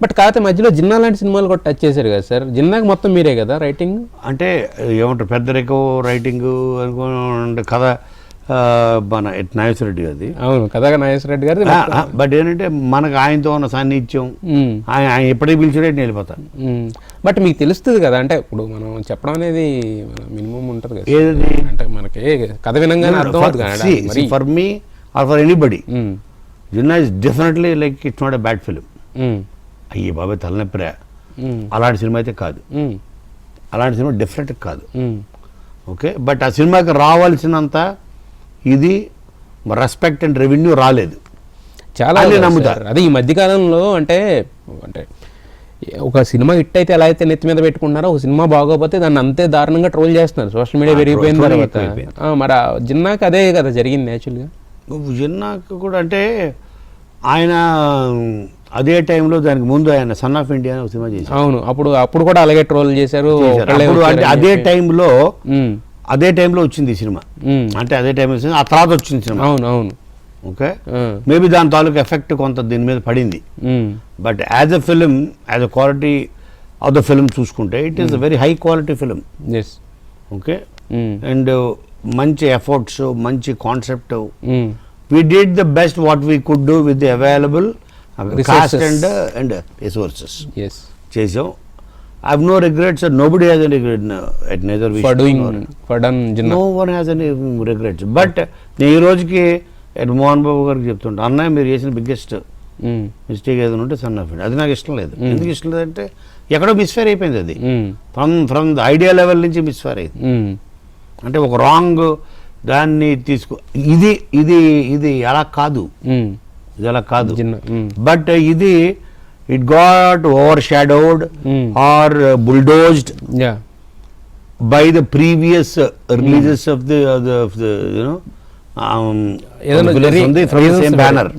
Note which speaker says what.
Speaker 1: But కాకపోతే మధ్యలో జిన్నా లాంటి సినిమాలు కూడా టచ్ చేశారు కదా సార్. జిన్నాకి మొత్తం మీరే కదా రైటింగ్?
Speaker 2: అంటే ఏమంటారు పెద్దరికో రైటింగ్ అనుకోండి కథ మన నాగేశ్వర రెడ్డి గారిది.
Speaker 1: అవును, కథగా నాగేశ్వర రెడ్డి గారిది.
Speaker 2: బట్ ఏంటంటే మనకు ఆయనతో ఉన్న సాన్నిధ్యం, ఆయన ఎప్పటికీ పిలిచినట్టు నేను వెళ్ళిపోతాను.
Speaker 1: బట్ మీకు తెలుస్తుంది కదా, అంటే ఇప్పుడు మనం చెప్పడం అనేది మినిమం ఉంటుంది కదా,
Speaker 2: ఏది
Speaker 1: అంటే మనకి కథ వినంగానే అర్థం అవుతుంది.
Speaker 2: For me or for anybody Ginna is definitely like it's not a bad film. అయ్యి బాబాయ్ తలనొప్పిరా అలాంటి సినిమా అయితే కాదు, అలాంటి సినిమా డెఫినెట్ కాదు. ఓకే, బట్ ఆ సినిమాకి రావాల్సినంత ఇది రెస్పెక్ట్ అండ్ రెవెన్యూ రాలేదు.
Speaker 1: చాలా నమ్ముతారు. అదే ఈ మధ్యకాలంలో అంటే అంటే ఒక సినిమా హిట్ అయితే ఎలా అయితే నెత్తి మీద పెట్టుకుంటున్నారో, ఒక సినిమా బాగోపోతే దాన్ని అంతే దారుణంగా ట్రోల్ చేస్తున్నారు సోషల్ మీడియా పెరిగిపోయిన తర్వాత. మరి జిన్నాకి అదే కదా జరిగింది యాక్చువల్గా.
Speaker 2: జిన్నాకి కూడా అంటే ఆయన అదే టైంలో దానికి ముందు ఆయన సన్ ఆఫ్ ఇండియా ఒక సినిమా చేశారు.
Speaker 1: అవును, అప్పుడు కూడా అలాగే ట్రోల్ చేశారు.
Speaker 2: అంటే అదే టైంలో వచ్చింది ఈ సినిమా, అంటే అదే టైం వచ్చింది, ఆ తర్వాత వచ్చింది సినిమా.
Speaker 1: అవును అవును.
Speaker 2: ఓకే, మేబీ దాని తాలూకు ఎఫెక్ట్ కొంత దీని మీద పడింది. But as a film, as a quality of the film చూసుకుంటే it is a very high quality film. Okay, and మంచి ఎఫర్ట్స్, మంచి concept. We did the best what we could do with the available cast and resources.
Speaker 1: Yes.
Speaker 2: చేసాం. I have no regrets, and nobody has any regret at neither we
Speaker 1: for done Jinnah.
Speaker 2: No one has any regrets. But నేను ఈ రోజుకి మోహన్ బాబు గారికి చెప్తుంటా, అన్నయ్య మీరు చేసిన biggest mistake ఏదైనా ఉంటే సన్ ఆఫ్ ఇండియా. అది నాకు ఇష్టం లేదు. ఎందుకు ఇష్టం లేదంటే ఎక్కడో మిస్ఫైర్ అయిపోయింది అది. ఫ్రమ్ ద ఐడియా లెవెల్ నుంచి మిస్ఫైర్ అయింది. అంటే ఒక రాంగ్ దాన్ని తీసుకో, ఇది ఇది ఇది అలా కాదు, ఇది అలా కాదు. బట్ ఇది it got overshadowed or bulldozed by the previous releases of the you know from the same banner.